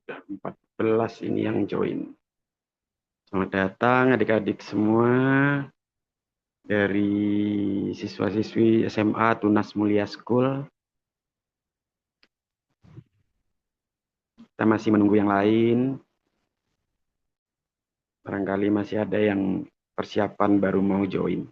Sudah 14 ini yang join. Selamat datang adik-adik semua dari siswa-siswi SMA Tunas Mulia School. Kita masih menunggu yang lain. Barangkali masih ada yang persiapan baru mau join.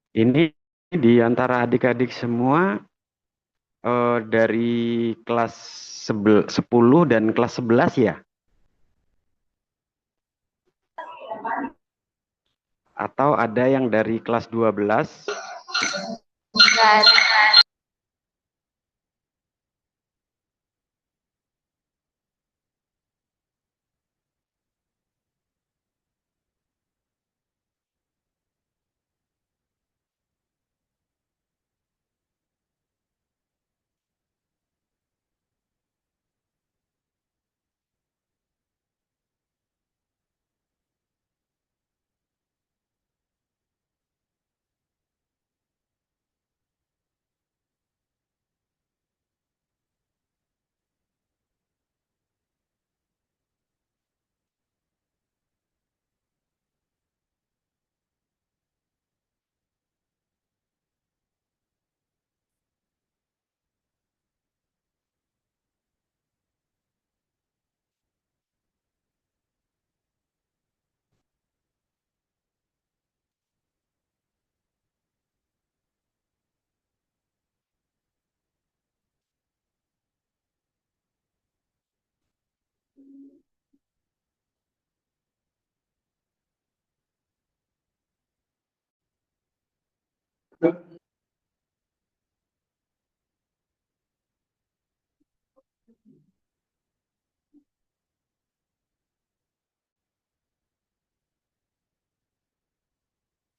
Ini di antara adik-adik semua dari kelas 10 dan kelas 11 ya? Atau ada yang dari kelas 12? Bukan.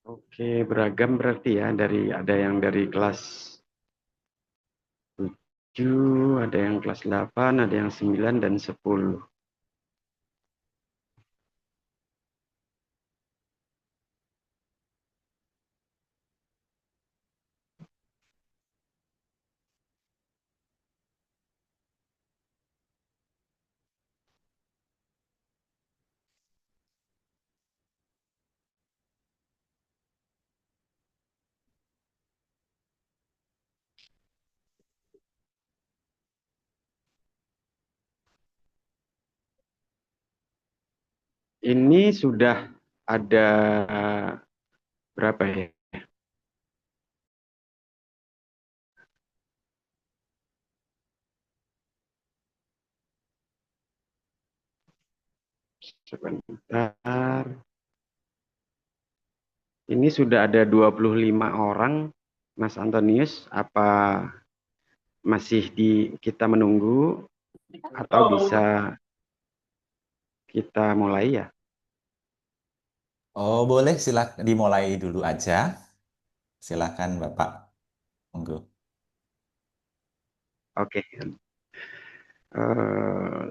Oke, beragam berarti ya. Ada yang dari kelas 7, ada yang kelas 8, ada yang 9 dan 10. Ini sudah ada berapa ya? Sebentar. Ini sudah ada 25 orang, Mas Antonius. Apa masih kita menunggu atau bisa kita mulai ya? Oh, boleh silakan dimulai dulu aja. Silakan Bapak. Monggo. Oke.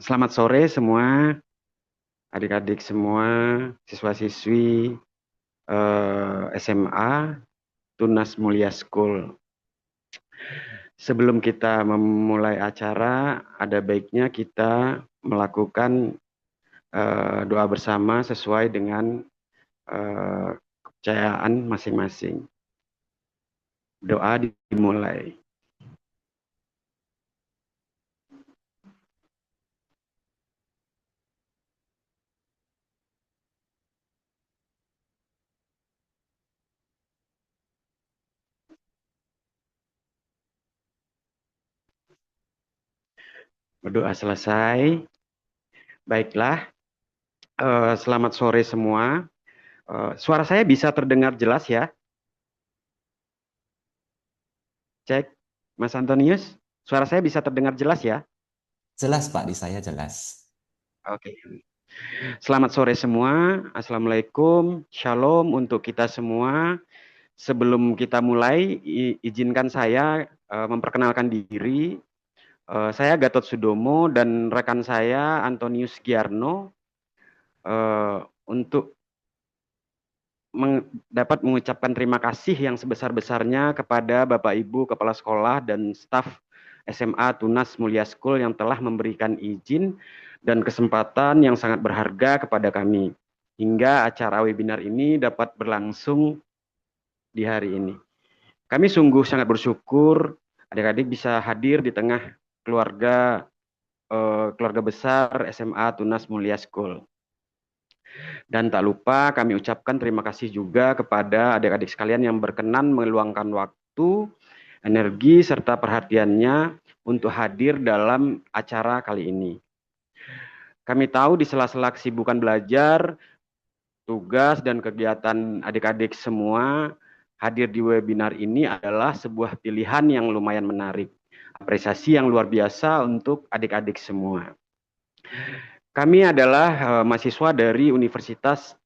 Selamat sore semua, adik-adik semua, siswa-siswi SMA Tunas Mulia School. Sebelum kita memulai acara, ada baiknya kita melakukan doa bersama sesuai dengan kepercayaan masing-masing. Doa dimulai. Berdoa selesai. Baiklah, selamat sore semua. Suara saya bisa terdengar jelas ya? Cek, Mas Antonius. Suara saya bisa terdengar jelas ya? Jelas Pak, di saya jelas. Oke. Selamat sore semua. Assalamualaikum. Shalom untuk kita semua. Sebelum kita mulai, izinkan saya memperkenalkan diri. Saya Gatot Sudomo dan rekan saya Antonius Giarno untuk dapat mengucapkan terima kasih yang sebesar-besarnya kepada Bapak Ibu Kepala Sekolah dan staf SMA Tunas Mulia School yang telah memberikan izin dan kesempatan yang sangat berharga kepada kami hingga acara webinar ini dapat berlangsung di hari ini. Kami sungguh sangat bersyukur adik-adik bisa hadir di tengah keluarga keluarga besar SMA Tunas Mulia School. Dan tak lupa kami ucapkan terima kasih juga kepada adik-adik sekalian yang berkenan meluangkan waktu, energi, serta perhatiannya untuk hadir dalam acara kali ini. Kami tahu di sela-sela kesibukan belajar, tugas, dan kegiatan adik-adik semua, hadir di webinar ini adalah sebuah pilihan yang lumayan menarik. Apresiasi yang luar biasa untuk adik-adik semua. Kami adalah mahasiswa dari Universitas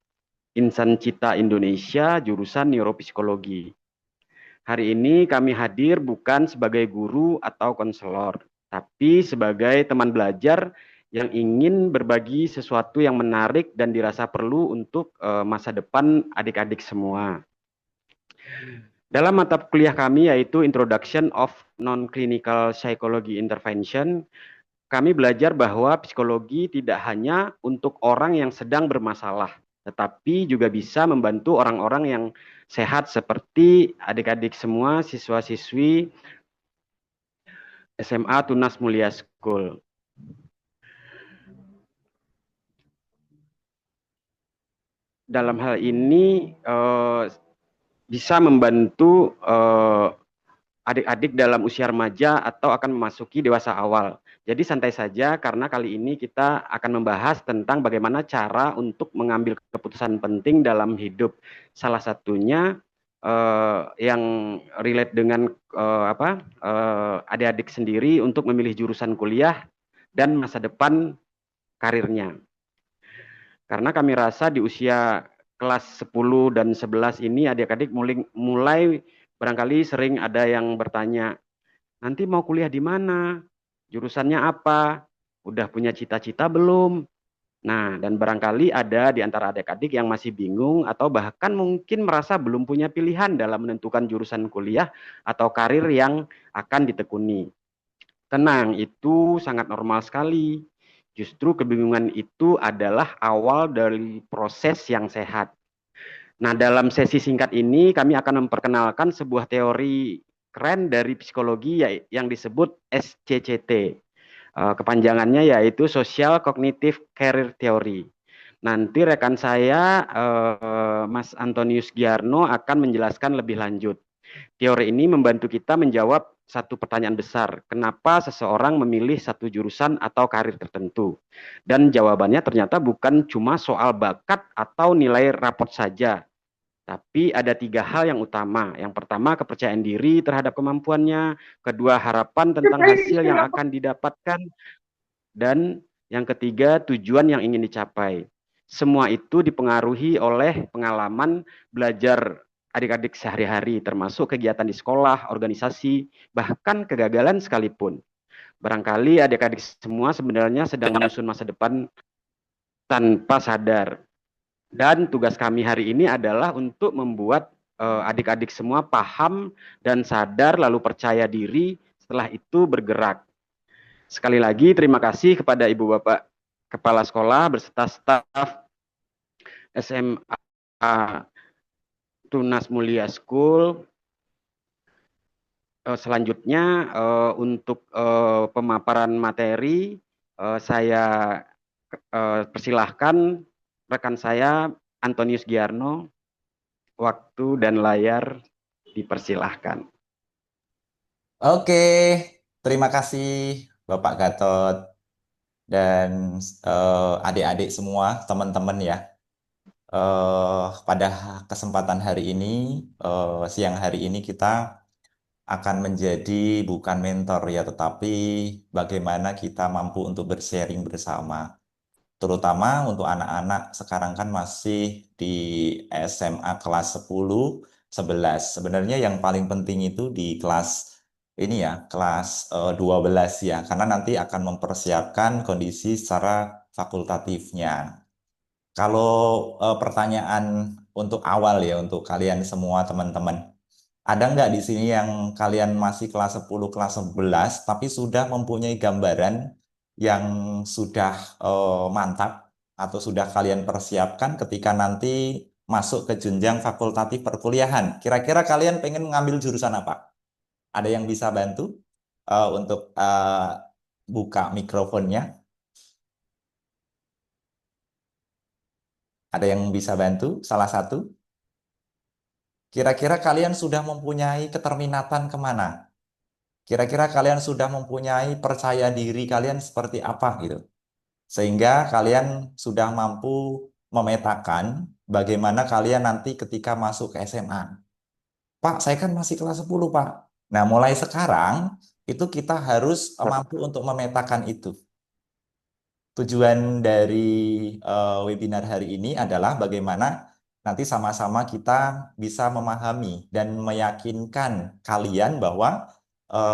Insan Cita Indonesia, jurusan Neuropsikologi. Hari ini kami hadir bukan sebagai guru atau konselor, tapi sebagai teman belajar yang ingin berbagi sesuatu yang menarik dan dirasa perlu untuk masa depan adik-adik semua. Dalam mata kuliah kami yaitu Introduction of Non-Clinical Psychology Intervention, kami belajar bahwa psikologi tidak hanya untuk orang yang sedang bermasalah, tetapi juga bisa membantu orang-orang yang sehat seperti adik-adik semua siswa-siswi SMA Tunas Mulia School. Dalam hal ini bisa membantu adik-adik dalam usia remaja atau akan memasuki dewasa awal. Jadi santai saja karena kali ini kita akan membahas tentang bagaimana cara untuk mengambil keputusan penting dalam hidup. Salah satunya yang relate dengan adik-adik sendiri untuk memilih jurusan kuliah dan masa depan karirnya. Karena kami rasa di usia kelas 10 dan 11 ini adik-adik mulai barangkali sering ada yang bertanya, nanti mau kuliah di mana? Jurusannya apa? Udah punya cita-cita belum? Nah, dan barangkali ada di antara adik-adik yang masih bingung atau bahkan mungkin merasa belum punya pilihan dalam menentukan jurusan kuliah atau karir yang akan ditekuni. Tenang, itu sangat normal sekali. Justru kebingungan itu adalah awal dari proses yang sehat. Nah, dalam sesi singkat ini kami akan memperkenalkan sebuah teori keren dari psikologi yang disebut SCCT. Kepanjangannya yaitu Social Cognitive Career Theory. Nanti rekan saya, Mas Antonius Giarno akan menjelaskan lebih lanjut. Teori ini membantu kita menjawab satu pertanyaan besar, kenapa seseorang memilih satu jurusan atau karir tertentu? Dan jawabannya ternyata bukan cuma soal bakat atau nilai raport saja, tapi ada tiga hal yang utama. Yang pertama, kepercayaan diri terhadap kemampuannya. Kedua, harapan tentang hasil yang akan didapatkan. Dan yang ketiga, tujuan yang ingin dicapai. Semua itu dipengaruhi oleh pengalaman belajar adik-adik sehari-hari, termasuk kegiatan di sekolah, organisasi, bahkan kegagalan sekalipun. Barangkali adik-adik semua sebenarnya sedang menyusun masa depan tanpa sadar. Dan tugas kami hari ini adalah untuk membuat adik-adik semua paham dan sadar lalu percaya diri, setelah itu bergerak. Sekali lagi terima kasih kepada Ibu Bapak Kepala Sekolah beserta staf SMA Tunas Mulia School. Selanjutnya untuk pemaparan materi saya persilahkan rekan saya Antonius Giarno, waktu dan layar dipersilahkan. Oke, terima kasih Bapak Gatot dan adik-adik semua, teman-teman ya. pada kesempatan hari ini, siang hari ini kita akan menjadi bukan mentor ya, tetapi bagaimana kita mampu untuk bersharing bersama. Terutama untuk anak-anak sekarang kan masih di SMA kelas 10, 11. Sebenarnya yang paling penting itu di kelas ini ya, kelas 12 ya, karena nanti akan mempersiapkan kondisi secara fakultatifnya. Kalau pertanyaan untuk awal ya, untuk kalian semua teman-teman, ada nggak di sini yang kalian masih kelas 10, kelas 11, tapi sudah mempunyai gambaran yang sudah mantap atau sudah kalian persiapkan ketika nanti masuk ke jenjang fakultatif perkuliahan? Kira-kira kalian pengen mengambil jurusan apa? Ada yang bisa bantu untuk buka mikrofonnya? Ada yang bisa bantu? Salah satu? Kira-kira kalian sudah mempunyai keterminatan kemana? Kira-kira kalian sudah mempunyai percaya diri kalian seperti apa gitu? Sehingga kalian sudah mampu memetakan bagaimana kalian nanti ketika masuk ke SMA. Pak, saya kan masih kelas 10, Pak. Nah, mulai sekarang itu kita harus mampu untuk memetakan itu. Tujuan dari webinar hari ini adalah bagaimana nanti sama-sama kita bisa memahami dan meyakinkan kalian bahwa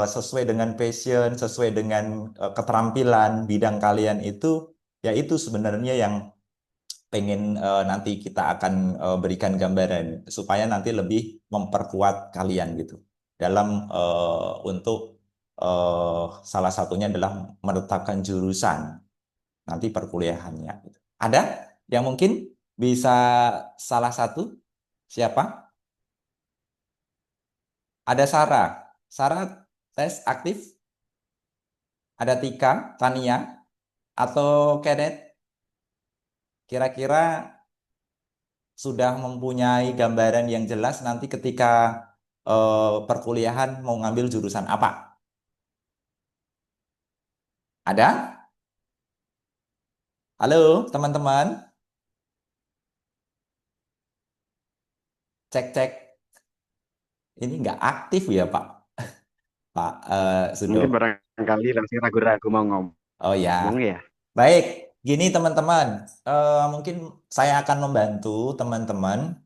sesuai dengan passion, sesuai dengan keterampilan bidang kalian itu, ya itu sebenarnya yang pengen nanti kita akan berikan gambaran supaya nanti lebih memperkuat kalian gitu dalam untuk salah satunya adalah menetapkan jurusan nanti perkuliahannya gitu. Ada yang mungkin bisa salah satu? Siapa? Ada Sarah. Sarah tes aktif? Ada Tika, Tania, atau Kenneth? Kira-kira sudah mempunyai gambaran yang jelas nanti ketika perkuliahan mau ngambil jurusan apa? Ada? Halo teman-teman, cek-cek. Ini nggak aktif ya Pak? Pak Sudo. Mungkin barangkali langsung ragu-ragu mau Oh ya. ngomong ya. Baik, gini teman-teman, mungkin saya akan membantu teman-teman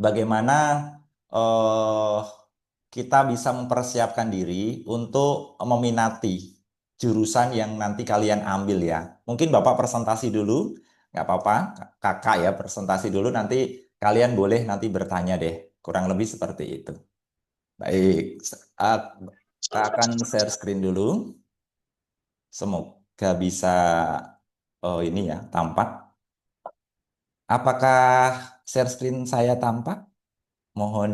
bagaimana eh, kita bisa mempersiapkan diri untuk meminati jurusan yang nanti kalian ambil ya. Mungkin Bapak presentasi dulu, nggak apa-apa, Kakak ya presentasi dulu, nanti kalian boleh nanti bertanya deh, kurang lebih seperti itu. Baik, eh, akan share screen dulu, semoga bisa ini ya, tampak. Apakah share screen saya tampak? Mohon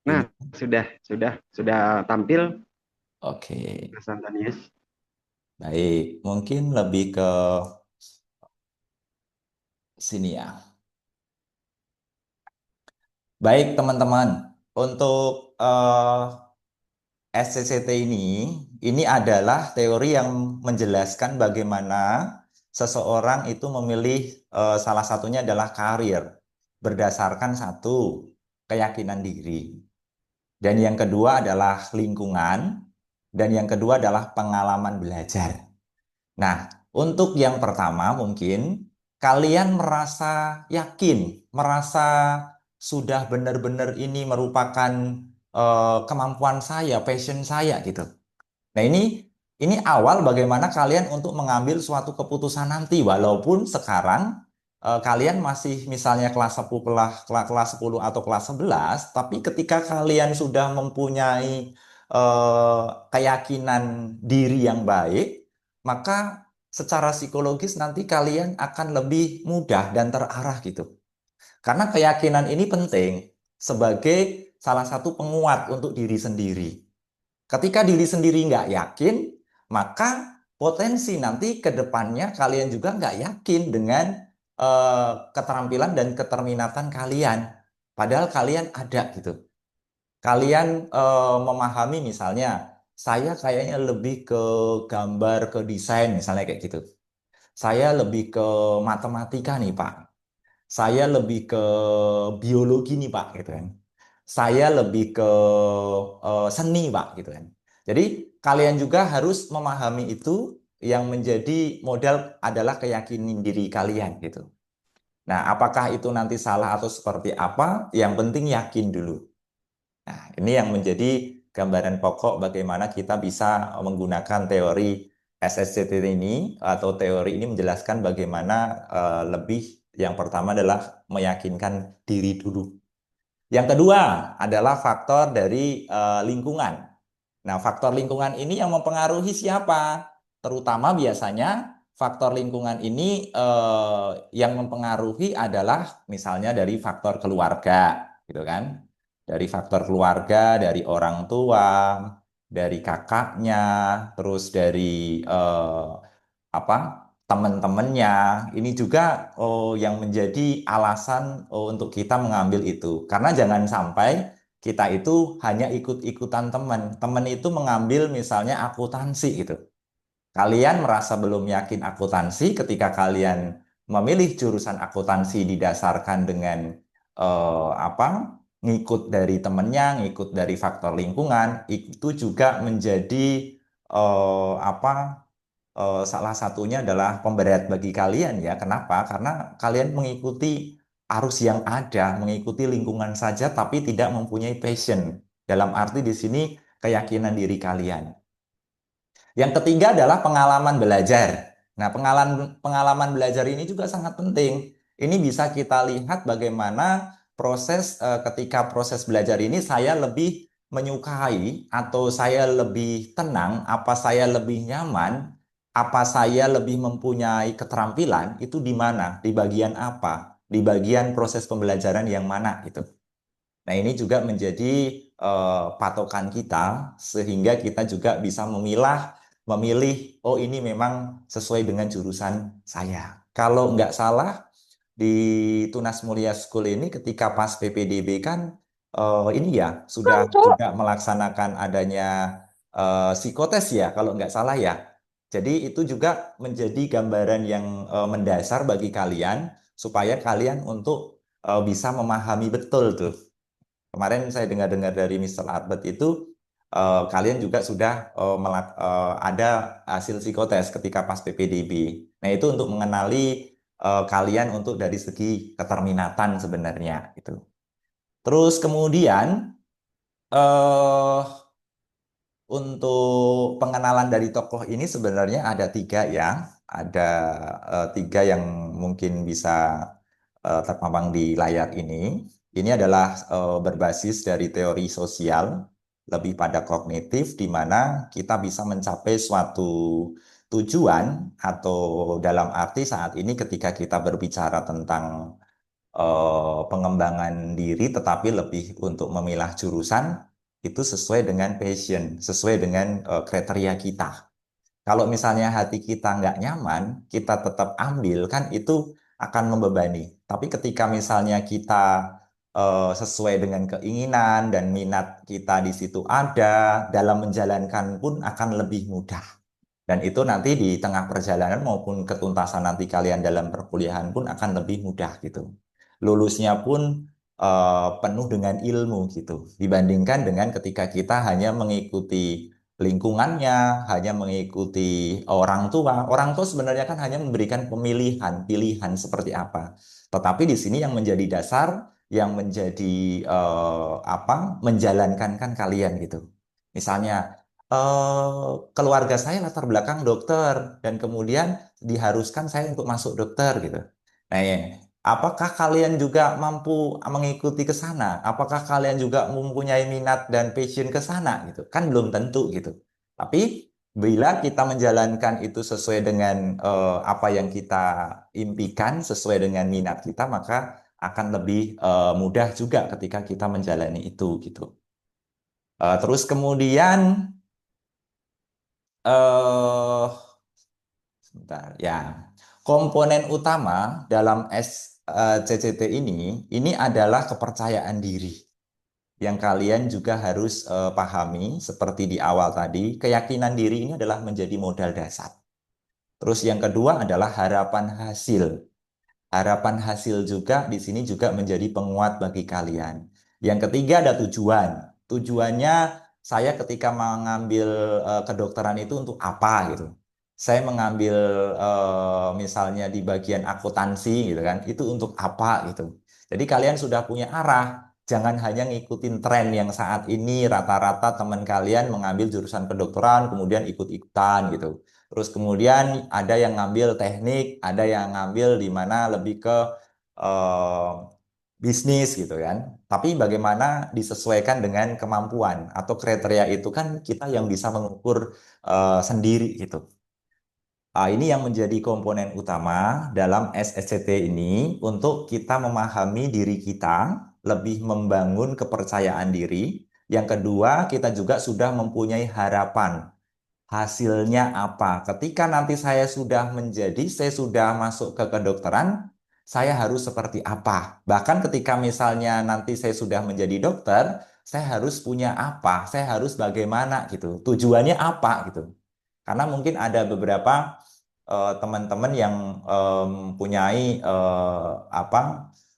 Nah, ini. sudah tampil Oke, Mas Antonius. baik. Mungkin lebih ke sini ya. Baik, teman-teman. Untuk SCCT ini adalah teori yang menjelaskan bagaimana seseorang itu memilih salah satunya adalah karir berdasarkan satu keyakinan diri. Dan yang kedua adalah lingkungan, dan yang kedua adalah pengalaman belajar. Nah, untuk yang pertama mungkin kalian merasa yakin, merasa sudah benar-benar ini merupakan kemampuan saya, passion saya gitu. Nah, ini awal bagaimana kalian untuk mengambil suatu keputusan nanti walaupun sekarang kalian masih misalnya kelas 10 kelas 10 atau kelas 11, tapi ketika kalian sudah mempunyai keyakinan diri yang baik, maka secara psikologis nanti kalian akan lebih mudah dan terarah gitu. Karena keyakinan ini penting sebagai salah satu penguat untuk diri sendiri. Ketika diri sendiri nggak yakin, maka potensi nanti ke depannya kalian juga nggak yakin dengan keterampilan dan keterminatan kalian. Padahal kalian ada gitu. Kalian memahami misalnya, saya kayaknya lebih ke gambar, ke desain misalnya kayak gitu. saya lebih ke matematika nih Pak, saya lebih ke biologi nih Pak, gitu kan. Saya lebih ke seni Pak, gitu kan. Jadi kalian juga harus memahami itu, yang menjadi modal adalah keyakinan diri kalian gitu. Nah, apakah itu nanti salah atau seperti apa? Yang penting yakin dulu. Nah, ini yang menjadi gambaran pokok bagaimana kita bisa menggunakan teori SSCT ini, atau teori ini menjelaskan bagaimana lebih, yang pertama adalah meyakinkan diri dulu. Yang kedua adalah faktor dari lingkungan. Nah, faktor lingkungan ini yang mempengaruhi siapa? Terutama biasanya faktor lingkungan ini yang mempengaruhi adalah misalnya dari faktor keluarga, gitu kan? Dari faktor keluarga, dari orang tua, dari kakaknya, terus dari apa, teman-temannya. Ini juga yang menjadi alasan untuk kita mengambil itu. Karena jangan sampai kita itu hanya ikut-ikutan teman. Teman itu mengambil misalnya akuntansi gitu. Kalian merasa belum yakin akuntansi, ketika kalian memilih jurusan akuntansi didasarkan dengan apa? Ngikut dari temennya, ngikut dari faktor lingkungan, itu juga menjadi apa? Salah satunya adalah pemberat bagi kalian ya. Kenapa? Karena kalian mengikuti arus yang ada, mengikuti lingkungan saja, tapi tidak mempunyai passion. Dalam arti di sini keyakinan diri kalian. Yang ketiga adalah pengalaman belajar. Nah, pengalaman belajar ini juga sangat penting. Ini bisa kita lihat bagaimana ketika proses belajar ini saya lebih menyukai, atau saya lebih tenang, apa saya lebih nyaman, apa saya lebih mempunyai keterampilan, itu di mana, di bagian apa, di bagian proses pembelajaran yang mana itu. Nah, ini juga menjadi patokan kita, sehingga kita juga bisa memilih, oh ini memang sesuai dengan jurusan saya. Kalau nggak salah, di Tunas Mulia School ini ketika pas PPDB kan, ini ya, sudah juga melaksanakan adanya psikotes ya, kalau nggak salah ya. Jadi itu juga menjadi gambaran yang mendasar bagi kalian, supaya kalian untuk bisa memahami betul tuh. Kemarin saya dengar-dengar dari Mr. Albert itu, kalian juga sudah ada hasil psikotes ketika pas PPDB. Nah, itu untuk mengenali kalian untuk dari segi keterminatan sebenarnya itu. Terus kemudian eh, untuk pengenalan dari tokoh ini sebenarnya ada tiga ya. Ada tiga yang mungkin bisa terpampang di layar ini. Ini adalah berbasis dari teori sosial, lebih pada kognitif, di mana kita bisa mencapai suatu tujuan, atau dalam arti saat ini ketika kita berbicara tentang pengembangan diri, tetapi lebih untuk memilah jurusan, itu sesuai dengan passion, sesuai dengan kriteria kita. Kalau misalnya hati kita nggak nyaman, kita tetap ambil, kan itu akan membebani. Tapi ketika misalnya kita sesuai dengan keinginan dan minat kita di situ ada, dalam menjalankan pun akan lebih mudah. Dan itu nanti di tengah perjalanan maupun ketuntasan nanti kalian dalam perkuliahan pun akan lebih mudah gitu. Lulusnya pun penuh dengan ilmu gitu. Dibandingkan dengan ketika kita hanya mengikuti lingkungannya, hanya mengikuti orang tua. Orang tua sebenarnya kan hanya memberikan pilihan seperti apa. Tetapi di sini yang menjadi dasar, yang menjadi apa, menjalankan kan kalian gitu. Misalnya keluarga saya latar belakang dokter, dan kemudian diharuskan saya untuk masuk dokter gitu. Nah, ya, apakah kalian juga mampu mengikuti ke sana? Apakah kalian juga mempunyai minat dan passion ke sana gitu? Kan belum tentu gitu. Tapi bila kita menjalankan itu sesuai dengan apa yang kita impikan, sesuai dengan minat kita, maka akan lebih mudah juga ketika kita menjalani itu gitu. Terus kemudian eh sebentar ya. Komponen utama dalam SCCT ini adalah kepercayaan diri, yang kalian juga harus pahami seperti di awal tadi. Keyakinan diri ini adalah menjadi modal dasar. Terus yang kedua adalah harapan hasil. Harapan hasil juga di sini juga menjadi penguat bagi kalian. Yang ketiga ada tujuan. Tujuannya saya ketika mengambil kedokteran itu untuk apa gitu. Saya mengambil misalnya di bagian akuntansi gitu kan, itu untuk apa gitu. Jadi kalian sudah punya arah, jangan hanya ngikutin tren yang saat ini rata-rata teman kalian mengambil jurusan kedokteran kemudian ikut-ikutan gitu. Terus kemudian ada yang ngambil teknik, ada yang ngambil di mana lebih ke eh, bisnis gitu kan. Tapi bagaimana disesuaikan dengan kemampuan atau kriteria itu kan kita yang bisa mengukur sendiri gitu. Ini yang menjadi komponen utama dalam SSCT ini untuk kita memahami diri kita, lebih membangun kepercayaan diri. Yang kedua, kita juga sudah mempunyai harapan hasilnya apa. Ketika nanti saya sudah masuk ke kedokteran, saya harus seperti apa. Bahkan ketika misalnya nanti saya sudah menjadi dokter, saya harus punya apa, saya harus bagaimana gitu. Tujuannya apa gitu. Karena mungkin ada beberapa teman-teman yang mempunyai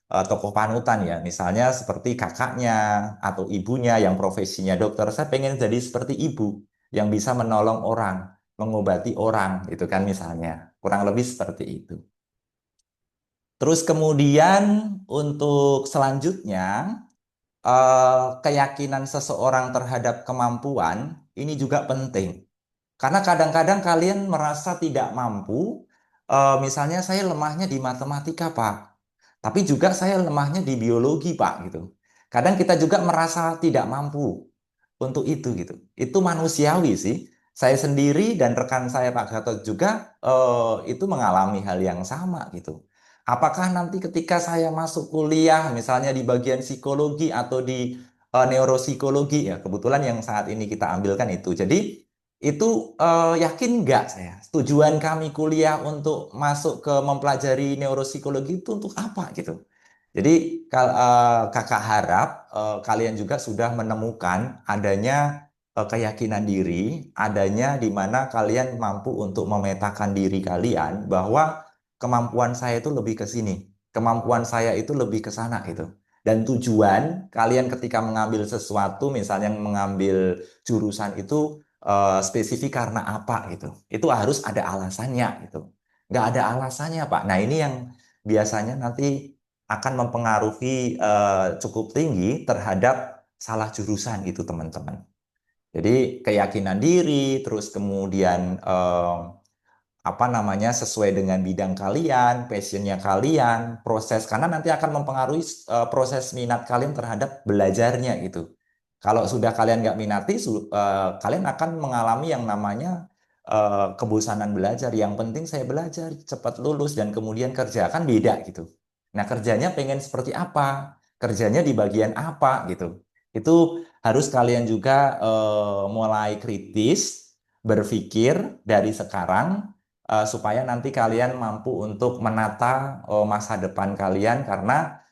tokoh panutan ya, misalnya seperti kakaknya atau ibunya yang profesinya dokter. Saya pengen jadi seperti ibu yang bisa menolong orang, mengobati orang, itu kan misalnya. Kurang lebih seperti itu. Terus kemudian untuk selanjutnya, keyakinan seseorang terhadap kemampuan ini juga penting. Karena kadang-kadang kalian merasa tidak mampu, misalnya saya lemahnya di matematika, Pak. Tapi juga saya lemahnya di biologi, Pak, gitu. Kadang kita juga merasa tidak mampu untuk itu gitu. Itu manusiawi sih. Saya sendiri dan rekan saya Pak Gatot juga itu mengalami hal yang sama gitu. Apakah nanti ketika saya masuk kuliah misalnya di bagian psikologi atau di neuropsikologi ya kebetulan yang saat ini kita ambilkan itu. Jadi itu yakin nggak saya tujuan kami kuliah untuk masuk ke mempelajari neuropsikologi itu untuk apa gitu. Jadi kakak harap kalian juga sudah menemukan adanya keyakinan diri, adanya di mana kalian mampu untuk memetakan diri kalian bahwa kemampuan saya itu lebih ke sini, kemampuan saya itu lebih ke sana gitu. Dan tujuan kalian ketika mengambil sesuatu, misalnya mengambil jurusan itu spesifik karena apa gitu. Itu harus ada alasannya gitu. Nggak ada alasannya Pak. Nah ini yang biasanya nanti akan mempengaruhi cukup tinggi terhadap salah jurusan gitu teman-teman. Jadi keyakinan diri, terus kemudian apa namanya sesuai dengan bidang kalian, passionnya kalian, proses karena nanti akan mempengaruhi proses minat kalian terhadap belajarnya gitu. Kalau sudah kalian nggak minati, kalian akan mengalami yang namanya kebosanan belajar. Yang penting saya belajar cepat lulus dan kemudian kerja kan beda gitu. Nah kerjanya pengen seperti apa, kerjanya di bagian apa gitu. Itu harus kalian juga mulai kritis berpikir dari sekarang supaya nanti kalian mampu untuk menata masa depan kalian karena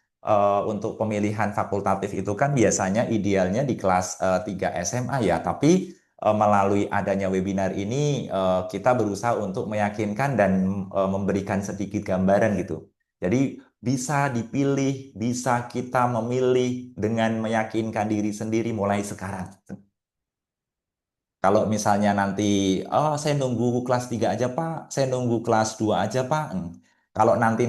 untuk pemilihan fakultatif itu kan biasanya idealnya di kelas 3 SMA ya, tapi melalui adanya webinar ini kita berusaha untuk meyakinkan dan memberikan sedikit gambaran gitu. Jadi bisa dipilih, bisa kita memilih dengan meyakinkan diri sendiri mulai sekarang. Kalau misalnya nanti, oh saya nunggu kelas 3 aja Pak, saya nunggu kelas 2 aja Pak. Kalau nanti,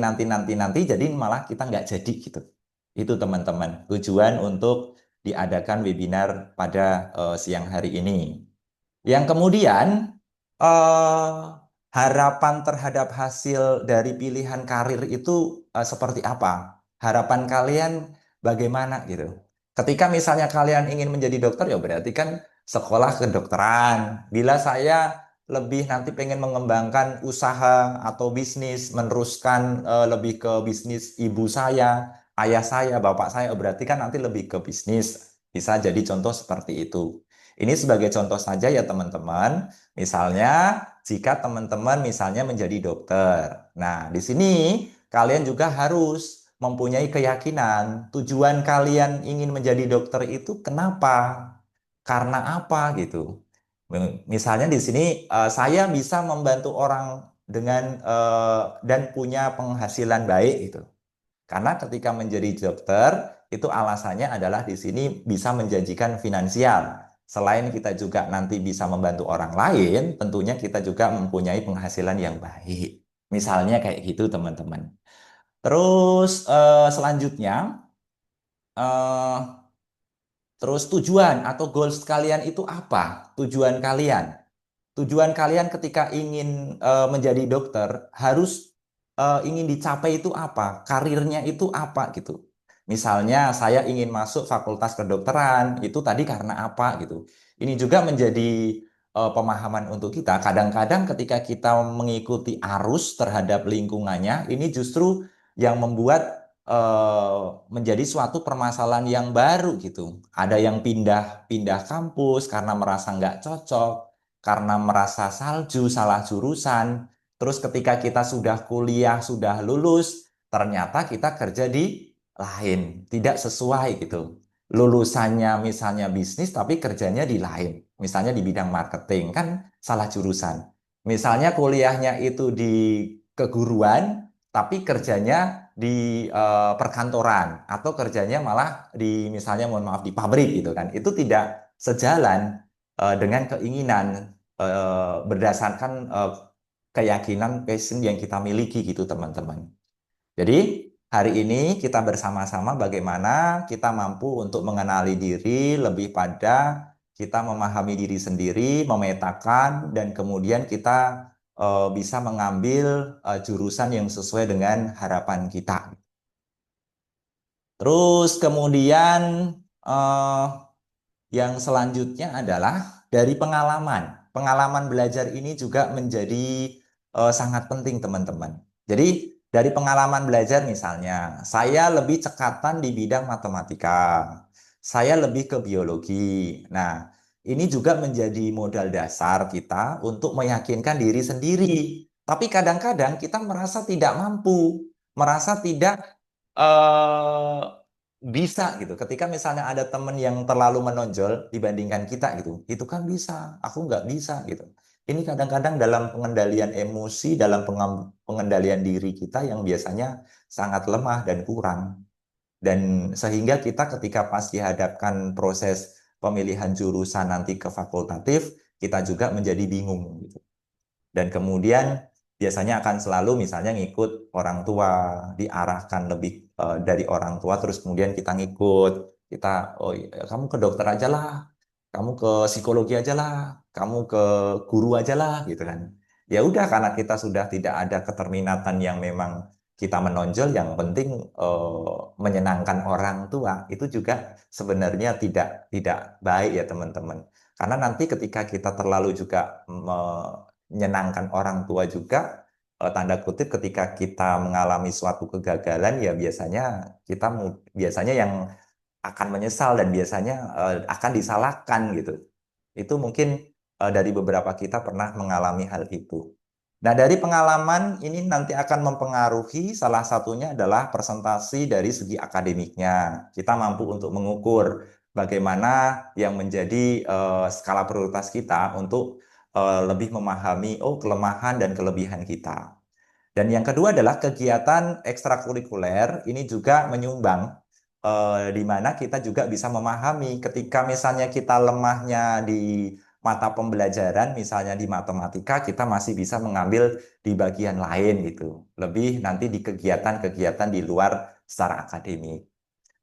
jadi malah kita nggak jadi gitu. Itu teman-teman, tujuan untuk diadakan webinar pada siang hari ini. Yang kemudian, eh, harapan terhadap hasil dari pilihan karir itu seperti apa? Harapan kalian bagaimana gitu? Ketika misalnya kalian ingin menjadi dokter, ya berarti kan sekolah kedokteran. Bila saya lebih nanti pengen mengembangkan usaha atau bisnis, meneruskan lebih ke bisnis ibu saya, ayah saya, bapak saya, berarti kan nanti lebih ke bisnis. Bisa jadi contoh seperti itu. Ini sebagai contoh saja ya teman-teman. Misalnya jika teman-teman misalnya menjadi dokter. Nah, di sini kalian juga harus mempunyai keyakinan tujuan kalian ingin menjadi dokter itu kenapa? Karena apa gitu. Misalnya di sini saya bisa membantu orang dan punya penghasilan baik gitu. Karena ketika menjadi dokter, itu alasannya adalah di sini bisa menjanjikan finansial. Selain kita juga nanti bisa membantu orang lain, tentunya kita juga mempunyai penghasilan yang baik. Misalnya kayak gitu, teman-teman. Terus selanjutnya, eh, terus tujuan atau goals kalian itu apa? Tujuan kalian. Tujuan kalian ketika ingin menjadi dokter harus ingin dicapai itu apa? Karirnya itu apa gitu. Misalnya saya ingin masuk fakultas kedokteran, itu tadi karena apa gitu. Ini juga menjadi pemahaman untuk kita. Kadang-kadang ketika kita mengikuti arus terhadap lingkungannya, ini justru yang membuat menjadi suatu permasalahan yang baru gitu. Ada yang pindah kampus karena merasa nggak cocok, karena merasa salju, salah jurusan. Terus ketika kita sudah kuliah, sudah lulus, ternyata kita kerja di lain, tidak sesuai gitu. Lulusannya misalnya bisnis, tapi kerjanya di lain. Misalnya di bidang marketing, kan salah jurusan. Misalnya kuliahnya itu di keguruan, tapi kerjanya di perkantoran, atau kerjanya malah di misalnya mohon maaf di pabrik gitu kan. Itu tidak sejalan dengan keinginan berdasarkan keyakinan passion yang kita miliki gitu teman-teman. Jadi hari ini kita bersama-sama bagaimana kita mampu untuk mengenali diri lebih pada kita memahami diri sendiri, memetakan dan kemudian kita bisa mengambil jurusan yang sesuai dengan harapan kita. Terus kemudian eh, yang selanjutnya adalah dari pengalaman. Pengalaman belajar ini juga menjadi sangat penting, teman-teman. Jadi, dari pengalaman belajar misalnya, saya lebih cekatan di bidang matematika. Saya lebih ke biologi. Nah, ini juga menjadi modal dasar kita untuk meyakinkan diri sendiri. Tapi kadang-kadang kita merasa tidak mampu, merasa tidak eh bisa gitu. Ketika misalnya ada teman yang terlalu menonjol dibandingkan kita gitu, itu kan bisa, aku nggak bisa gitu. Ini kadang-kadang dalam pengendalian emosi, dalam pengendalian diri kita yang biasanya sangat lemah dan kurang. Dan sehingga kita ketika pas dihadapkan proses pemilihan jurusan nanti ke fakultatif, kita juga menjadi bingung gitu. Dan kemudian biasanya akan selalu misalnya ngikut orang tua, diarahkan lebih dari orang tua, terus kemudian kita ngikut, kita, oh kamu ke dokter aja lah, kamu ke psikologi aja lah, kamu ke guru aja lah, gitu kan. Ya udah, karena kita sudah tidak ada keterminatan yang memang kita menonjol, yang penting menyenangkan orang tua, itu juga sebenarnya tidak baik ya teman-teman. Karena nanti ketika kita terlalu juga menyenangkan orang tua juga, tanda kutip ketika kita mengalami suatu kegagalan ya biasanya yang akan menyesal dan biasanya akan disalahkan gitu. Itu mungkin dari beberapa kita pernah mengalami hal itu. Nah, dari pengalaman ini nanti akan mempengaruhi, salah satunya adalah presentasi dari segi akademiknya. Kita mampu untuk mengukur bagaimana yang menjadi skala prioritas kita untuk lebih memahami kelemahan dan kelebihan kita. Dan yang kedua adalah kegiatan ekstrakurikuler ini juga menyumbang di mana kita juga bisa memahami ketika misalnya kita lemahnya di mata pembelajaran, misalnya di matematika, kita masih bisa mengambil di bagian lain gitu. Lebih nanti di kegiatan-kegiatan di luar secara akademik.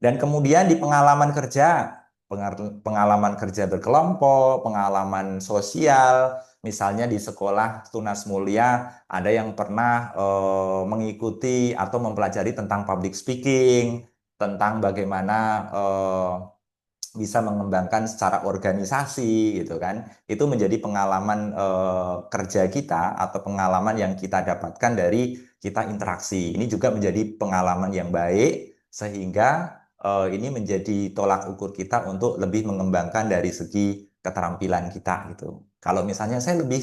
Dan kemudian di pengalaman kerja berkelompok, pengalaman sosial, misalnya di sekolah Tunas Mulia, ada yang pernah mengikuti atau mempelajari tentang public speaking, tentang bagaimana bisa mengembangkan secara organisasi gitu kan. Itu menjadi pengalaman kerja kita atau pengalaman yang kita dapatkan dari kita interaksi. Ini juga menjadi pengalaman yang baik sehingga ini menjadi tolak ukur kita untuk lebih mengembangkan dari segi keterampilan kita gitu. Kalau misalnya saya lebih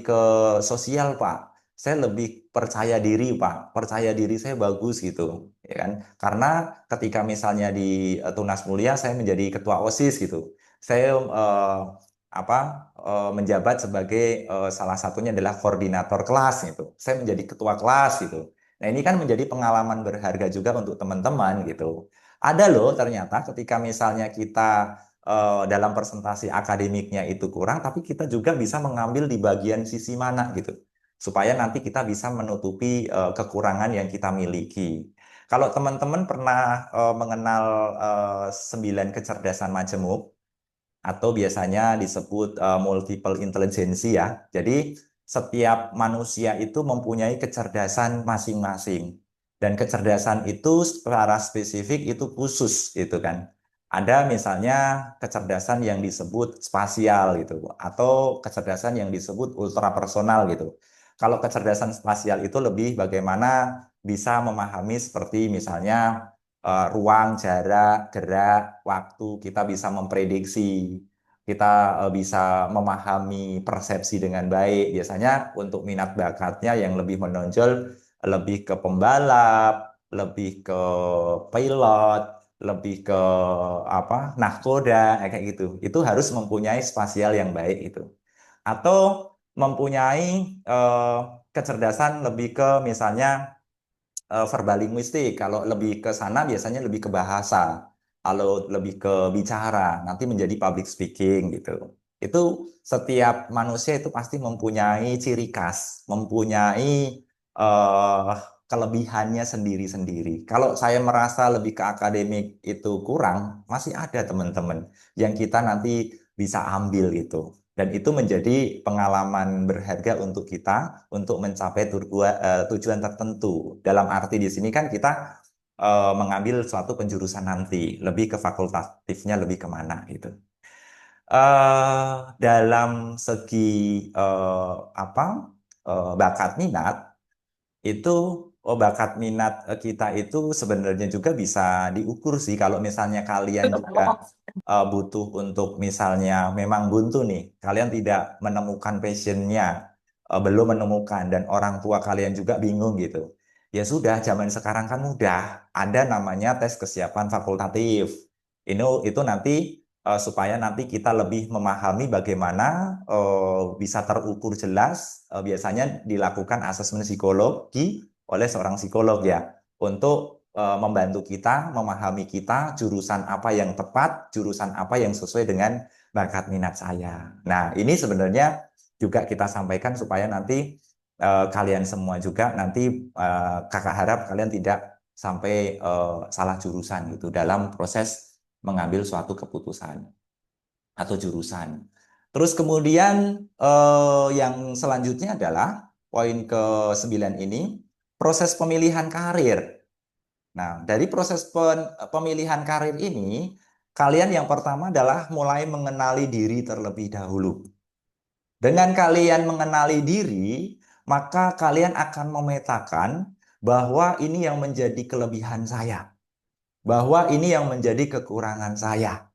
ke sosial, Pak. Saya lebih percaya diri, Pak. Percaya diri saya bagus gitu, ya kan? Karena ketika misalnya di Tunas Mulia saya menjadi ketua OSIS gitu. Saya menjabat sebagai salah satunya adalah koordinator kelas gitu. Saya menjadi ketua kelas gitu. Nah, ini kan menjadi pengalaman berharga juga untuk teman-teman gitu. Ada loh ternyata ketika misalnya kita dalam presentasi akademiknya itu kurang, tapi kita juga bisa mengambil di bagian sisi mana gitu. Supaya nanti kita bisa menutupi kekurangan yang kita miliki. Kalau teman-teman pernah mengenal 9 kecerdasan majemuk, atau biasanya disebut multiple intelligence ya. Jadi setiap manusia itu mempunyai kecerdasan masing-masing. Dan kecerdasan itu secara spesifik itu khusus gitu kan. Ada misalnya kecerdasan yang disebut spasial gitu atau kecerdasan yang disebut ultrapersonal gitu. Kalau kecerdasan spasial itu lebih bagaimana bisa memahami seperti misalnya ruang, jarak, gerak, waktu, kita bisa memprediksi, kita bisa memahami persepsi dengan baik. Biasanya untuk minat bakatnya yang lebih menonjol, lebih ke pembalap, lebih ke pilot, lebih ke apa, nahkoda, kayak gitu. Itu harus mempunyai spasial yang baik itu. Atau mempunyai kecerdasan lebih ke misalnya verbal linguistik. Kalau lebih ke sana biasanya lebih ke bahasa. Kalau lebih ke bicara, nanti menjadi public speaking gitu. Itu setiap manusia itu pasti mempunyai ciri khas, mempunyai eh, kelebihannya sendiri-sendiri. Kalau saya merasa lebih ke akademik itu kurang, masih ada teman-teman yang kita nanti bisa ambil gitu. Dan itu menjadi pengalaman berharga untuk kita untuk mencapai tujuan tertentu. Dalam arti di sini kan kita mengambil suatu penjurusan nanti, lebih ke fakultatifnya lebih kemana gitu. Dalam segi apa bakat minat itu bakat minat kita itu sebenarnya juga bisa diukur sih kalau misalnya kalian juga butuh untuk misalnya memang buntu nih, kalian tidak menemukan passionnya, belum menemukan dan orang tua kalian juga bingung gitu. Ya sudah, zaman sekarang kan mudah, ada namanya tes kesiapan fakultatif. Itu nanti supaya nanti kita lebih memahami bagaimana bisa terukur jelas, biasanya dilakukan asesmen psikologi oleh seorang psikolog ya, untuk membantu kita memahami kita jurusan apa yang tepat, jurusan apa yang sesuai dengan bakat minat saya. Nah, ini sebenarnya juga kita sampaikan supaya nanti kalian semua juga nanti kakak harap kalian tidak sampai salah jurusan gitu dalam proses mengambil suatu keputusan atau jurusan. Terus kemudian yang selanjutnya adalah poin ke-9 ini, proses pemilihan karir. Nah, dari proses pemilihan karir ini, kalian yang pertama adalah mulai mengenali diri terlebih dahulu. Dengan kalian mengenali diri, maka kalian akan memetakan bahwa ini yang menjadi kelebihan saya, bahwa ini yang menjadi kekurangan saya.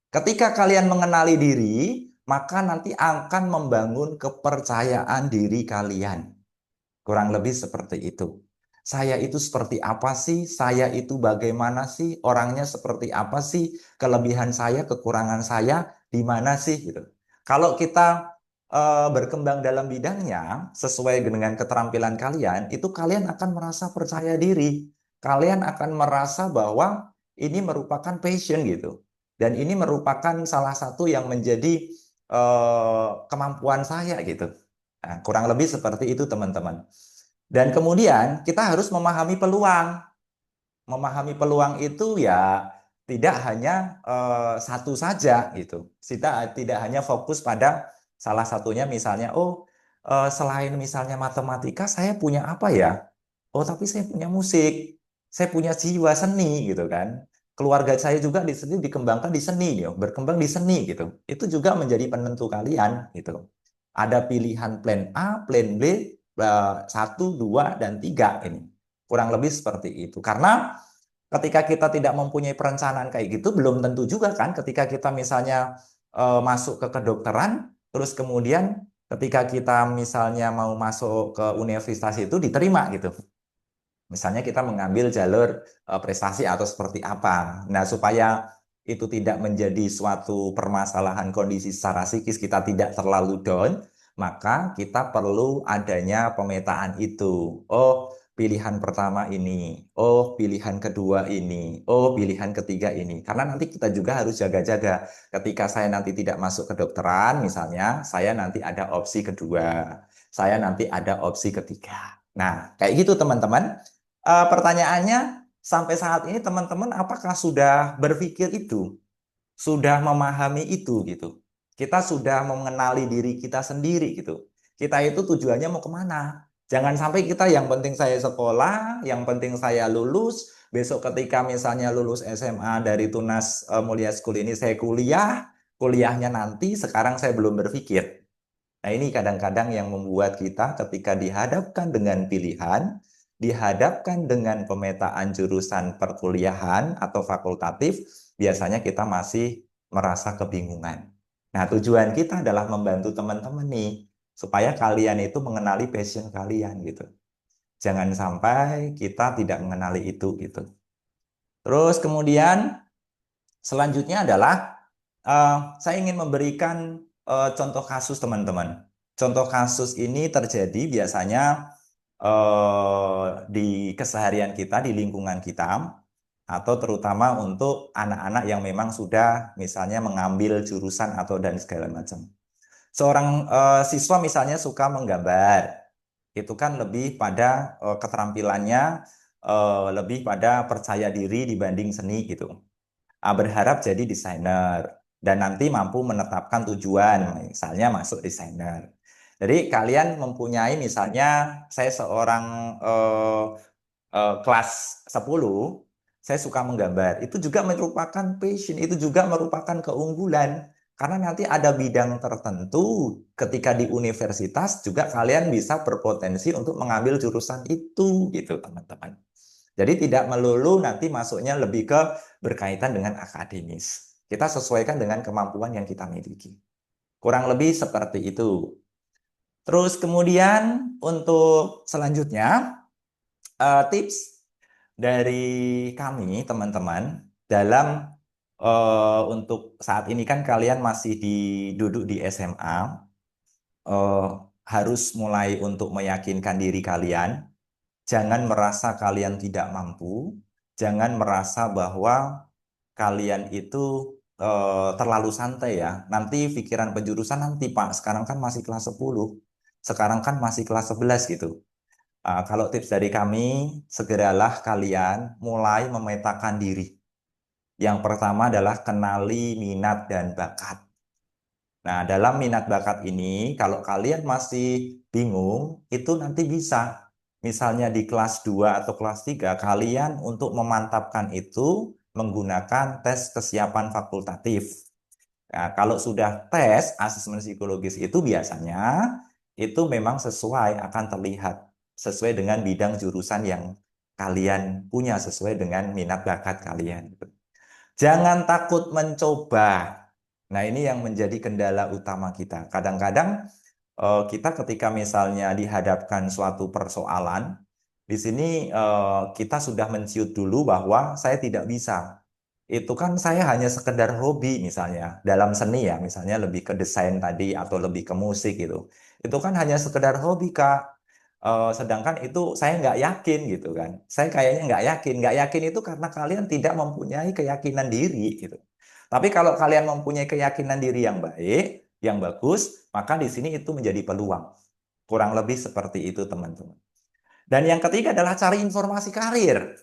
Ketika kalian mengenali diri, maka nanti akan membangun kepercayaan diri kalian. Kurang lebih seperti itu. Saya itu seperti apa sih? Saya itu bagaimana sih? Orangnya seperti apa sih? Kelebihan saya, kekurangan saya, di mana sih? Gitu. Kalau kita berkembang dalam bidangnya sesuai dengan keterampilan kalian, itu kalian akan merasa percaya diri. Kalian akan merasa bahwa ini merupakan passion gitu. Dan ini merupakan salah satu yang menjadi kemampuan saya gitu. Nah, kurang lebih seperti itu teman-teman. Dan kemudian kita harus memahami peluang. Memahami peluang itu ya tidak hanya satu saja gitu. Kita tidak hanya fokus pada salah satunya misalnya, oh selain misalnya matematika saya punya apa ya? Oh tapi saya punya musik, saya punya jiwa seni gitu kan. Keluarga saya juga di sini dikembangkan di seni, yo, berkembang di seni gitu. Itu juga menjadi penentu kalian gitu. Ada pilihan plan A, plan B, 1, 2, dan 3 ini. Kurang lebih seperti itu. Karena ketika kita tidak mempunyai perencanaan kayak gitu, belum tentu juga kan ketika kita misalnya masuk ke kedokteran, terus kemudian ketika kita misalnya mau masuk ke universitas itu diterima gitu. Misalnya kita mengambil jalur prestasi atau seperti apa. Nah, supaya itu tidak menjadi suatu permasalahan kondisi secara psikis, kita tidak terlalu down, maka kita perlu adanya pemetaan itu. Oh, pilihan pertama ini, oh pilihan kedua ini, oh pilihan ketiga ini. Karena nanti kita juga harus jaga-jaga. Ketika saya nanti tidak masuk kedokteran, misalnya, saya nanti ada opsi kedua, saya nanti ada opsi ketiga. Nah, kayak gitu teman-teman. Pertanyaannya, sampai saat ini teman-teman apakah sudah berpikir itu? Sudah memahami itu gitu. Kita sudah mengenali diri kita sendiri gitu. Kita itu tujuannya mau kemana? Jangan sampai kita yang penting saya sekolah, yang penting saya lulus, besok ketika misalnya lulus SMA dari Tunas Mulia School ini saya kuliah, kuliahnya nanti sekarang saya belum berpikir. Nah, ini kadang-kadang yang membuat kita ketika dihadapkan dengan pilihan, dihadapkan dengan pemetaan jurusan perkuliahan atau fakultatif, biasanya kita masih merasa kebingungan. Nah, tujuan kita adalah membantu teman-teman nih, supaya kalian itu mengenali passion kalian gitu. Jangan sampai kita tidak mengenali itu gitu. Terus kemudian selanjutnya adalah saya ingin memberikan contoh kasus teman-teman. Contoh kasus ini terjadi biasanya di keseharian kita, di lingkungan kita, atau terutama untuk anak-anak yang memang sudah misalnya mengambil jurusan atau dan segala macam. Seorang siswa misalnya suka menggambar, itu kan lebih pada keterampilannya, lebih pada percaya diri dibanding seni gitu. Berharap jadi desainer dan nanti mampu menetapkan tujuan, misalnya masuk desainer. Jadi kalian mempunyai misalnya saya seorang kelas 10, saya suka menggambar. Itu juga merupakan passion, itu juga merupakan keunggulan. Karena nanti ada bidang tertentu ketika di universitas juga kalian bisa berpotensi untuk mengambil jurusan itu gitu teman-teman. Jadi tidak melulu nanti masuknya lebih ke berkaitan dengan akademis. Kita sesuaikan dengan kemampuan yang kita miliki. Kurang lebih seperti itu. Terus kemudian untuk selanjutnya tips dari kami teman-teman dalam untuk saat ini kan kalian masih duduk di SMA, harus mulai untuk meyakinkan diri kalian. Jangan merasa kalian tidak mampu, jangan merasa bahwa kalian itu terlalu santai ya. Nanti pikiran penjurusan nanti Pak, sekarang kan masih kelas 10, sekarang kan masih kelas 11 gitu. Kalau tips dari kami, segeralah kalian mulai memetakan diri. Yang pertama adalah kenali minat dan bakat. Nah, dalam minat bakat ini, kalau kalian masih bingung, itu nanti bisa. Misalnya di kelas 2 atau kelas 3, kalian untuk memantapkan itu menggunakan tes kesiapan fakultatif. Nah, kalau sudah tes asesmen psikologis itu biasanya itu memang sesuai, akan terlihat sesuai dengan bidang jurusan yang kalian punya, sesuai dengan minat bakat kalian. Jangan takut mencoba. Nah, ini yang menjadi kendala utama kita. Kadang-kadang kita ketika misalnya dihadapkan suatu persoalan, di sini kita sudah menciut dulu bahwa saya tidak bisa. Itu kan saya hanya sekedar hobi misalnya, dalam seni ya, misalnya lebih ke desain tadi atau lebih ke musik gitu. Itu kan hanya sekedar hobi, Kak. Sedangkan itu saya nggak yakin gitu kan. Saya kayaknya nggak yakin. Nggak yakin itu karena kalian tidak mempunyai keyakinan diri gitu. Tapi kalau kalian mempunyai keyakinan diri yang baik, yang bagus, maka di sini itu menjadi peluang. Kurang lebih seperti itu teman-teman. Dan yang ketiga adalah cari informasi karir.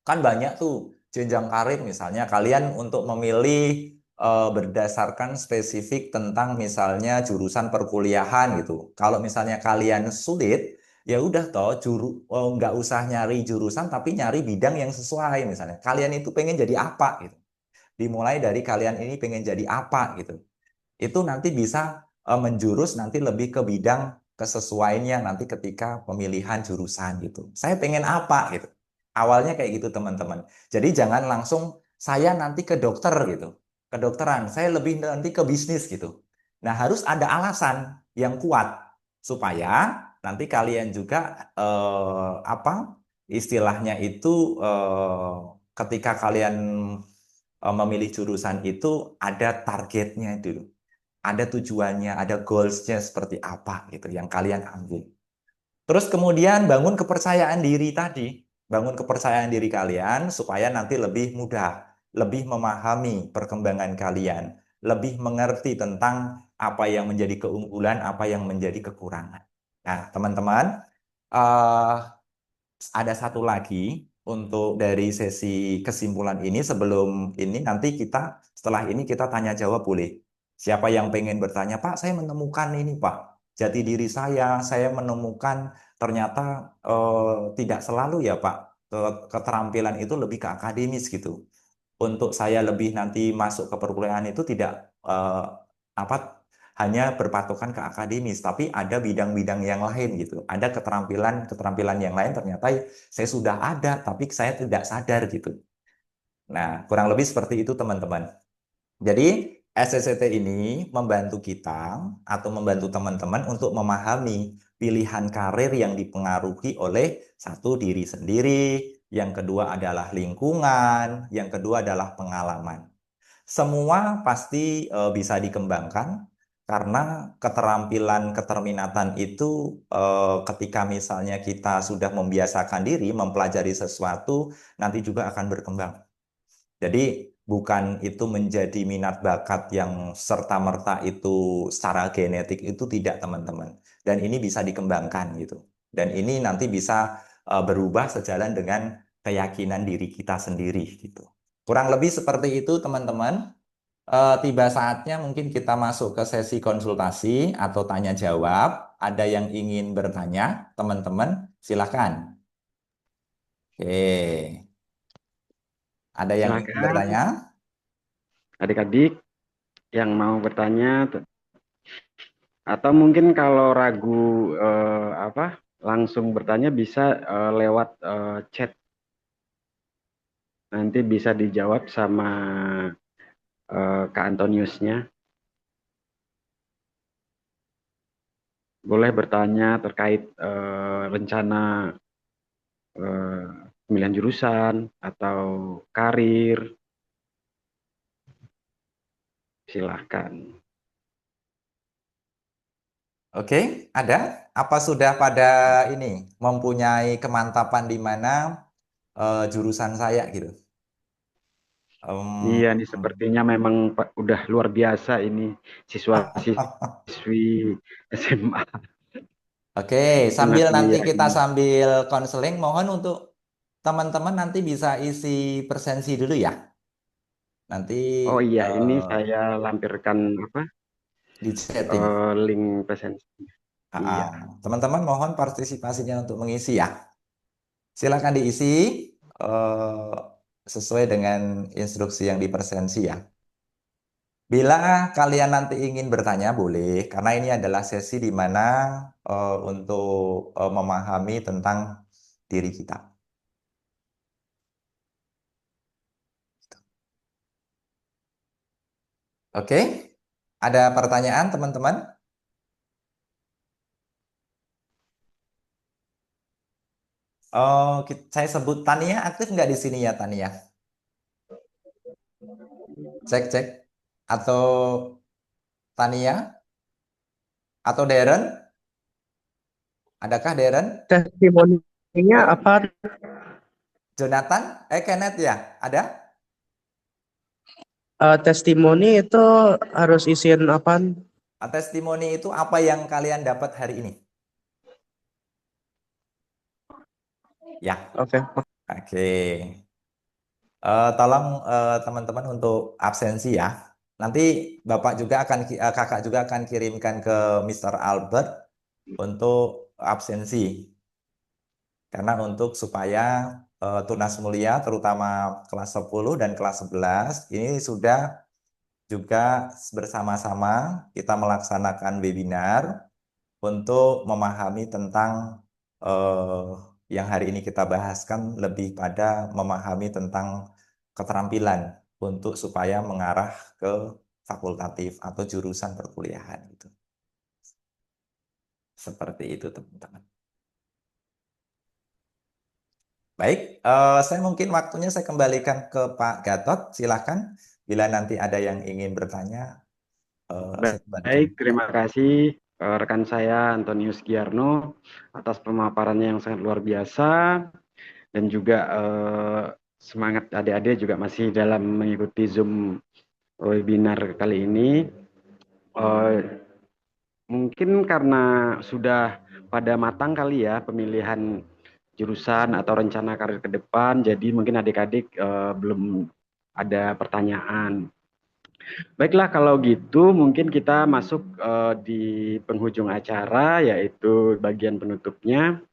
Kan banyak tuh jenjang karir misalnya kalian untuk memilih berdasarkan spesifik tentang misalnya jurusan perkuliahan gitu. Kalau misalnya kalian sulit, ya udah toh nggak usah nyari jurusan tapi nyari bidang yang sesuai misalnya. Kalian itu pengen jadi apa gitu. Dimulai dari kalian ini pengen jadi apa gitu. Itu nanti bisa menjurus nanti lebih ke bidang kesesuaiannya nanti ketika pemilihan jurusan gitu. Saya pengen apa gitu. Awalnya kayak gitu teman-teman. Jadi jangan langsung saya nanti ke dokter gitu. Kedokteran, saya lebih nanti ke bisnis gitu. Nah, harus ada alasan yang kuat supaya nanti kalian juga apa istilahnya itu ketika kalian memilih jurusan itu ada targetnya dulu, ada tujuannya, ada goals-nya seperti apa gitu yang kalian ambil. Terus kemudian bangun kepercayaan diri tadi, bangun kepercayaan diri kalian supaya nanti lebih mudah, lebih memahami perkembangan kalian, lebih mengerti tentang apa yang menjadi keunggulan, apa yang menjadi kekurangan. Nah, teman-teman, eh, ada satu lagi untuk dari sesi kesimpulan ini. Sebelum ini nanti kita, setelah ini kita tanya jawab boleh. Siapa yang pengen bertanya, Pak, saya menemukan ini, Pak, jati diri saya menemukan ternyata tidak selalu ya, Pak, keterampilan itu lebih ke akademis gitu. Untuk saya lebih nanti masuk ke perkuliahan itu tidak apa hanya berpatokan ke akademis, tapi ada bidang-bidang yang lain gitu. Ada keterampilan yang lain ternyata saya sudah ada, tapi saya tidak sadar gitu. Nah, kurang lebih seperti itu teman-teman. Jadi, SCCT ini membantu kita atau membantu teman-teman untuk memahami pilihan karir yang dipengaruhi oleh satu diri sendiri, yang kedua adalah lingkungan, yang kedua adalah pengalaman. Semua pasti bisa dikembangkan karena keterampilan keterminatan itu ketika misalnya kita sudah membiasakan diri mempelajari sesuatu nanti juga akan berkembang. Jadi bukan itu menjadi minat bakat yang serta-merta itu secara genetik itu tidak teman-teman. Dan ini bisa dikembangkan gitu. Dan ini nanti bisa berubah sejalan dengan keyakinan diri kita sendiri gitu. Kurang lebih seperti itu teman-teman. Tiba saatnya mungkin kita masuk ke sesi konsultasi atau tanya jawab. Ada yang ingin bertanya, teman-teman? Silakan. Oke. Ada yang ingin Silakan bertanya? adik-adik yang mau bertanya atau mungkin kalau ragu langsung bertanya bisa lewat chat. Nanti bisa dijawab sama Kak Antoniusnya. Boleh bertanya terkait rencana eh, pemilihan jurusan atau karir. Silahkan. Oke, ada? Apa sudah pada ini mempunyai kemantapan di mana jurusan saya gitu? Iya nih Em, sepertinya memang udah luar biasa ini siswa-siswi SMA. Oke, Sangat sambil nanti mulia kita ini. sambil konseling, mohon untuk teman-teman nanti bisa isi presensi dulu ya. Nanti Oh iya, ini eh, saya lampirkan apa di setting. link presensi. Iya. Teman-teman mohon partisipasinya untuk mengisi ya. Silakan diisi eh, sesuai dengan instruksi yang di presensi ya. Bila kalian nanti ingin bertanya boleh, karena ini adalah sesi di mana untuk memahami tentang diri kita. Oke, ada pertanyaan teman-teman? Oh, saya sebut Tania aktif nggak di sini ya Tania? Cek cek. Atau Tania? Atau Darren? Adakah Darren? Testimoninya Oh, apa? Jonathan? Kenneth ya? Ada? Testimoni itu harus isiin apa? Testimoni itu apa yang kalian dapat hari ini? Ya, Oke. oke. Tolong teman-teman untuk absensi ya. Nanti kakak juga akan kirimkan ke Mr. Albert untuk absensi. Karena untuk supaya tunas mulia terutama kelas 10 dan kelas 11 ini sudah juga bersama-sama kita melaksanakan webinar untuk memahami tentang eh, yang hari ini kita bahaskan lebih pada memahami tentang keterampilan untuk supaya mengarah ke fakultatif atau jurusan perkuliahan gitu. Seperti itu teman-teman. Baik, saya mungkin waktunya saya kembalikan ke Pak Gatot. Silakan, bila nanti ada yang ingin bertanya, saya kembalikan. Baik, terima kasih rekan saya Antonius Giarno atas pemaparannya yang sangat luar biasa dan juga semangat adik-adik juga masih dalam mengikuti Zoom webinar kali ini. Eh, Mungkin karena sudah pada matang kali ya pemilihan jurusan atau rencana karir ke depan, jadi mungkin adik-adik belum ada pertanyaan. Baiklah, kalau gitu mungkin kita masuk di penghujung acara, yaitu bagian penutupnya.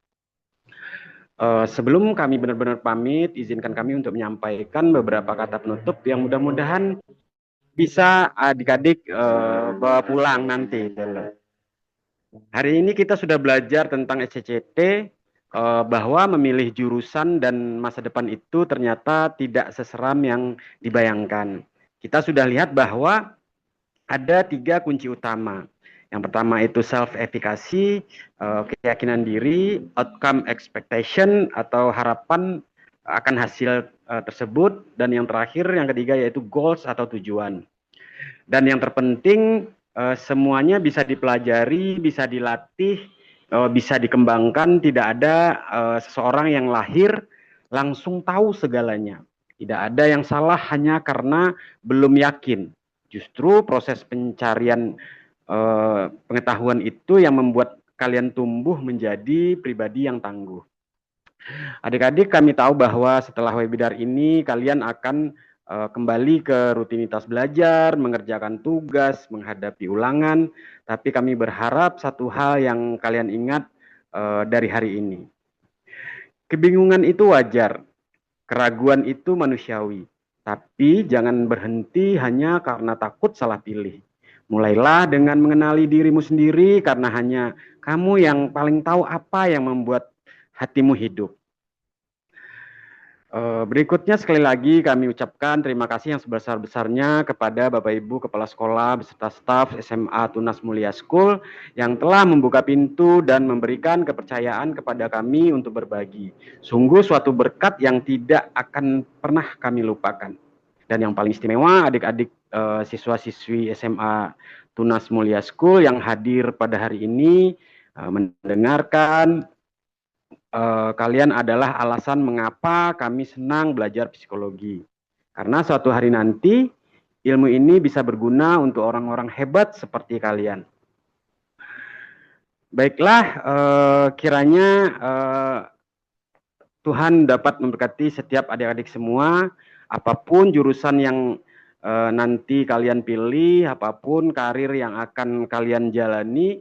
Sebelum kami benar-benar pamit, izinkan kami untuk menyampaikan beberapa kata penutup yang mudah-mudahan bisa adik-adik bawa pulang nanti. Hari ini kita sudah belajar tentang SCCT, bahwa memilih jurusan dan masa depan itu ternyata tidak seseram yang dibayangkan. Kita sudah lihat bahwa ada 3 kunci utama. Yang pertama itu self-efficacy, keyakinan diri, outcome expectation atau harapan akan hasil tersebut, dan yang terakhir, yang ketiga, yaitu goals atau tujuan. Dan yang terpenting, semuanya bisa dipelajari, bisa dilatih, bisa dikembangkan. Tidak ada seseorang yang lahir langsung tahu segalanya. Tidak ada yang salah hanya karena belum yakin. Justru proses pencarian pengetahuan itu yang membuat kalian tumbuh menjadi pribadi yang tangguh. Adik-adik, kami tahu bahwa setelah webinar ini kalian akan kembali ke rutinitas belajar, mengerjakan tugas, menghadapi ulangan, tapi kami berharap satu hal yang kalian ingat dari hari ini. Kebingungan itu wajar, keraguan itu manusiawi, tapi jangan berhenti hanya karena takut salah pilih. Mulailah dengan mengenali dirimu sendiri, karena hanya kamu yang paling tahu apa yang membuat hatimu hidup. Berikutnya sekali lagi kami ucapkan terima kasih yang sebesar-besarnya kepada Bapak Ibu Kepala Sekolah beserta staf SMA Tunas Mulia School yang telah membuka pintu dan memberikan kepercayaan kepada kami untuk berbagi. Sungguh suatu berkat yang tidak akan pernah kami lupakan. Dan yang paling istimewa, adik-adik siswa-siswi SMA Tunas Mulia School yang hadir pada hari ini mendengarkan. Kalian adalah alasan mengapa kami senang belajar psikologi. Karena suatu hari nanti ilmu ini bisa berguna untuk orang-orang hebat seperti kalian. Baiklah, kiranya Tuhan dapat memberkati setiap adik-adik semua, apapun jurusan yang nanti kalian pilih, apapun karir yang akan kalian jalani.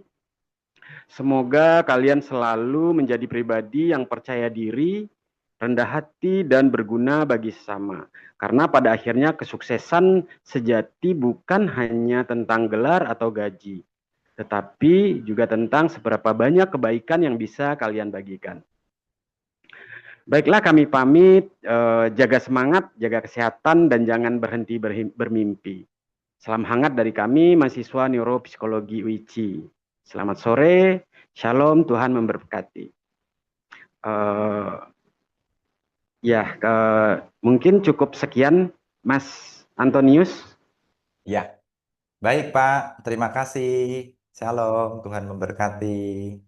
Semoga kalian selalu menjadi pribadi yang percaya diri, rendah hati, dan berguna bagi sesama. Karena pada akhirnya kesuksesan sejati bukan hanya tentang gelar atau gaji, tetapi juga tentang seberapa banyak kebaikan yang bisa kalian bagikan. Baiklah, kami pamit, jaga semangat, jaga kesehatan, dan jangan berhenti bermimpi. Salam hangat dari kami, mahasiswa Neuropsikologi UICI. Selamat sore, shalom, Tuhan memberkati. Mungkin cukup sekian, Mas Antonius. Ya, baik Pak, terima kasih. Shalom, Tuhan memberkati.